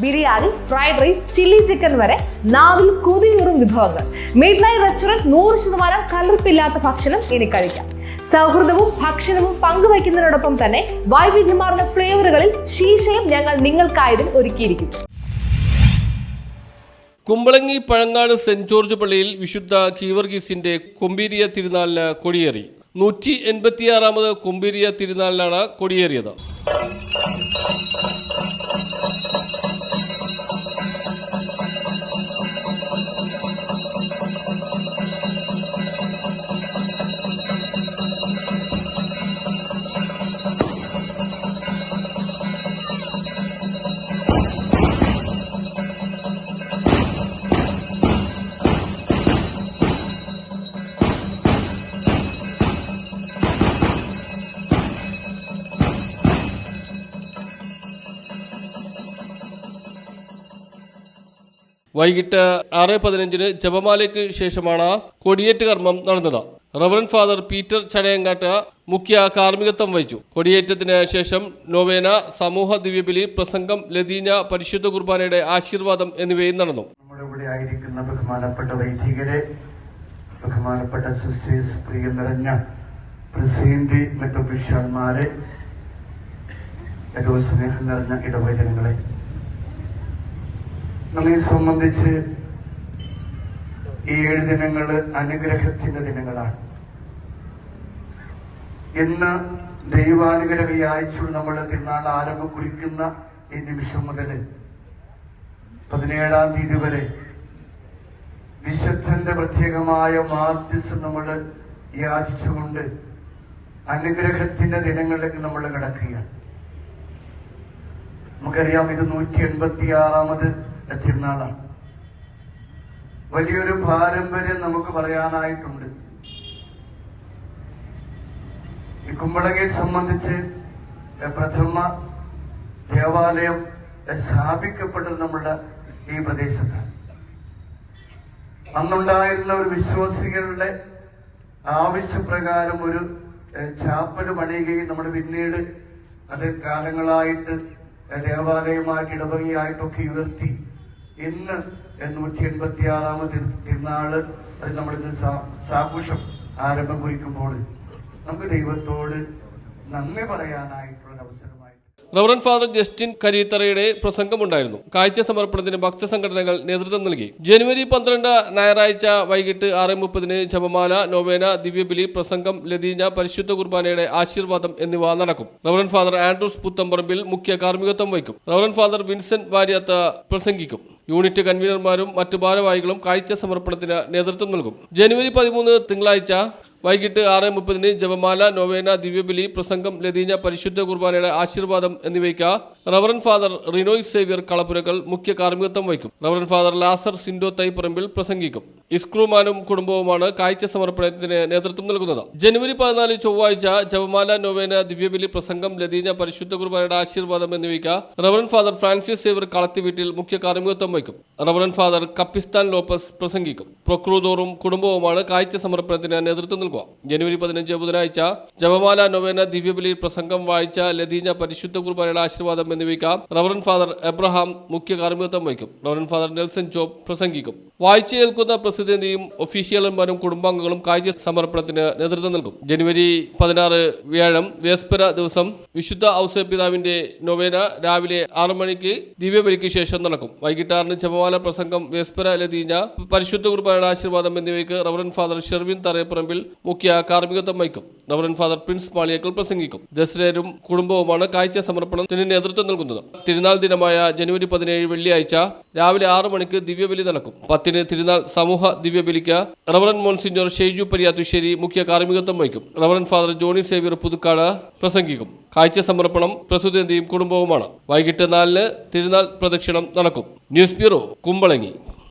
Biryani, fried rice, chilli chicken വരെ നാവിൽ കൊതിയൂറും വിഭവങ്ങൾ. മിഡ് നൈറ്റ് റെസ്റ്റോറന്റ് 100% കലർപ്പില്ലാത്ത ഭക്ഷണം ഇനി കഴിക്കാം. സൗഹൃദവും ഭക്ഷണവും പങ്കുവയ്ക്കുന്നതിനോടൊപ്പം തന്നെ വൈവിധ്യമാർന്ന ഫ്ലേവറുകളിൽ ശീശയും ഞങ്ങൾ നിങ്ങൾക്കായും ഒരുക്കിയിരിക്കുന്നു. കുമ്പളങ്ങി പഴങ്ങാട് സെന്റ് ജോർജ് പള്ളിയിൽ വിശുദ്ധ ഗീവർഗീസിന്റെ കൊമ്പീരിയ തിരുനാളിന് കൊടിയേറി. 186ാമത് കൊമ്പീരിയ തിരുനാളിലാണ് കൊടിയേറിയത്. വൈകിട്ട് 6:15 ജപമാലയ്ക്ക് ശേഷമാണ് കൊടിയേറ്റ് കർമ്മം നടന്നത്. റവറന്റ് ഫാദർ പീറ്റർ ചടയങ്ങാട്ട് മുഖ്യ കാർമ്മികത്വം വഹിച്ചു. കൊടിയേറ്റത്തിന് ശേഷം നൊവേന, സമൂഹ ദിവ്യബലി, പ്രസംഗം, ലതീഞ്ഞ, പരിശുദ്ധ കുർബാനയുടെ ആശീർവാദം എന്നിവയും നടന്നു. നമ്മുടെ ഇവിടെ ആയിരിക്കുന്ന ബഹുമാനപ്പെട്ട വൈദികരെ, ബഹുമാനപ്പെട്ട സിസ്റ്റേഴ്സ്, പ്രിയ നിറഞ്ഞ പ്രസിഡന്റ്, മറ്റു പുരുഷന്മാരെ, ഏറ്റവും സ്നേഹം നിറഞ്ഞ ഇടവൈദ്യങ്ങളെ, നമ്മെ സംബന്ധിച്ച് ഈ 7 ദിനങ്ങള് അനുഗ്രഹത്തിന്റെ ദിനങ്ങളാണ്. ഇന്ന് ദൈവാനുഗ്രഹയായിച്ചു നമ്മൾ തിരുനാൾ ആരംഭം കുറിക്കുന്ന ഈ നിമിഷം മുതൽ 17ാം തീയതി വരെ വിശുദ്ധന്റെ പ്രത്യേകമായ മാധ്യസ്ഥം നമ്മൾ യാചിച്ചുകൊണ്ട് അനുഗ്രഹത്തിന്റെ ദിനങ്ങളിലേക്ക് നമ്മൾ കിടക്കുകയാണ്. നമുക്കറിയാം, ഇത് 186ാമത് തിരുനാളാണ്. വലിയൊരു പാരമ്പര്യം നമുക്ക് പറയാനായിട്ടുണ്ട്. ഈ കുമ്പളങ്ങയെ സംബന്ധിച്ച് പ്രഥമ ദേവാലയം സ്ഥാപിക്കപ്പെട്ടത് നമ്മുടെ ഈ പ്രദേശത്താണ്. അന്നുണ്ടായിരുന്ന ഒരു വിശ്വാസികളുടെ ആവശ്യപ്രകാരം ഒരു ചാപ്പല് പണിയുകയും നമ്മൾ പിന്നീട് അത് കാലങ്ങളായിട്ട് ദേവാലയമായിട്ട് ഇടവകയായിട്ടൊക്കെ ഉയർത്തി ഇന്ന് 186ാമത് തിരുനാള് അത് നമ്മളിന്ന് സാഘോഷം ആരംഭം കുറിക്കുമ്പോൾ നമുക്ക് ദൈവത്തോട് നന്ദി പറയാനായിട്ടുള്ള അവസരമായി. റവറന്റ് ഫാദർ ജസ്റ്റിൻ കരീത്തറയുടെ പ്രസംഗമുണ്ടായിരുന്നു. കാഴ്ച സമർപ്പണത്തിന് ഭക്തസംഘടനകൾ നേതൃത്വം നൽകി. ജനുവരി 12 ഞായറാഴ്ച വൈകിട്ട് 6:30 ജപമാല, നൊവേന, ദിവ്യബലി, പ്രസംഗം, ലതീഞ്ഞ, പരിശുദ്ധ കുർബാനയുടെ ആശീർവാദം എന്നിവ നടക്കും. റവറന്റ് ഫാദർ ആൻഡ്രൂസ് പുത്തമ്പറമ്പിൽ മുഖ്യ കാർമ്മികത്വം വഹിക്കും. റവറന്റ് ഫാദർ വിൻസെന്റ് വാര്യത്ത് പ്രസംഗിക്കും. യൂണിറ്റ് കൺവീനർമാരും മറ്റു ഭാരവാഹികളും കാഴ്ച സമർപ്പണത്തിന് നേതൃത്വം നൽകും. ജനുവരി 13 തിങ്കളാഴ്ച വൈകിട്ട് 6:30 ജപമാല, നൊവേന, ദിവ്യബലി, പ്രസംഗം, ലതീഞ്ഞ, പരിശുദ്ധ കുർബാനയുടെ ആശീർവാദം എന്നിവയ്ക്ക് റവറന്റ് ഫാദർ റിനോയ് സേവ്യർ കളപ്പുരകൾ മുഖ്യ കാർമ്മികത്വം വഹിക്കും. റവറന്റ് ഫാദർ ലാസർ സിൻഡോ തൈപ്പറമ്പിൽ പ്രസംഗിക്കും. ഇസ്ക്രൂമാനും കുടുംബവുമാണ് കാഴ്ച സമർപ്പണത്തിന് നേതൃത്വം നൽകുന്നത്. ജനുവരി 14 ചൊവ്വാഴ്ച ജപമാല, നൊവേന, ദിവ്യബലി, പ്രസംഗം, ലതീഞ്ഞ, പരിശുദ്ധ കുർബാനയുടെ ആശീർവാദം എന്നിവയ്ക്ക് reverend father Francis Xavier Kalathiveettil മുഖ്യ കാർമ്മികത്വം വഹിക്കും. റവറന്റ് ഫാദർ കപ്പിസ്ഥാൻ ലോപ്പസ് പ്രസംഗിക്കും. പ്രൊക്രൂദോറും കുടുംബവുമാണ് കാഴ്ച സമർപ്പണത്തിന് നേതൃത്വം നൽകുക. ജനുവരി 15 ബുധനാഴ്ച ജപമാല, നൊവേന, ദിവ്യബലി, പ്രസംഗം, വാഴ്ച, ലതീഞ്ഞ, പരിശുദ്ധ കുർബാനയുടെ ആശീർവാദം എന്നിവയ്ക്ക് റവറന്റ് ഫാദർ എബ്രഹാം മുഖ്യ കാർമ്മികത്വം വഹിക്കും. റവറന്റ് ഫാദർ നെൽസൺ ജോബ് പ്രസംഗിക്കും. വാഴ്ച ഏൽക്കുന്ന പ്രസിഡന്റിയും ഒഫീഷ്യലന്മാരും കുടുംബാംഗങ്ങളും കാഴ്ച സമർപ്പണത്തിന് നേതൃത്വം നൽകും. ജനുവരി 16 വ്യാഴം വേസ്പെര ദിവസം വിശുദ്ധ ഔസേപ്പിതാവിന്റെ നൊവേന രാവിലെ 6 മണിക്ക് ദിവ്യബലിക്ക് ശേഷം നടക്കും. വൈകിട്ട് 6 ജപമാല, പ്രസംഗം, വേസ്പെര, ലതീഞ്ഞ, പരിശുദ്ധ കുർബാനയുടെ ആശീർവാദം എന്നിവയ്ക്ക് റവറന്റ് ഫാദർ ഷെർവിൻ തറയപ്പറമ്പിൽ മുഖ്യ കാർമ്മികത്വം വഹിക്കും. റവറന്റ് ഫാദർ പ്രിൻസ് മാളിയേക്കൽ പ്രസംഗിക്കും. ദസ്രേരും കുടുംബവുമാണ് കാഴ്ച സമർപ്പണത്തിന് നേതൃത്വം നൽകുന്നത്. തിരുനാൾ ദിനമായ ജനുവരി 17 വെള്ളിയാഴ്ച രാവിലെ 6 മണിക്ക് ദിവ്യബലി നടക്കും. 10 തിരുനാൾ സമൂഹ ദിവ്യബലിക്ക് റവറന്റ് മോൺസിഞ്ഞോർ ഷെയ്ജു പരിയാത്തുശ്ശേരി മുഖ്യ കാർമ്മികത്വം വഹിക്കും. റവറന്റ് ഫാദർ ജോണി സേവ്യർ പുതുക്കാട് പ്രസംഗിക്കും. കാഴ്ച സമർപ്പണം പ്രസിഡന്റിയും കുടുംബവുമാണ്. വൈകിട്ട് 4 തിരുനാൾ പ്രദക്ഷിണം നടക്കും. News bureau, Kumbalangi.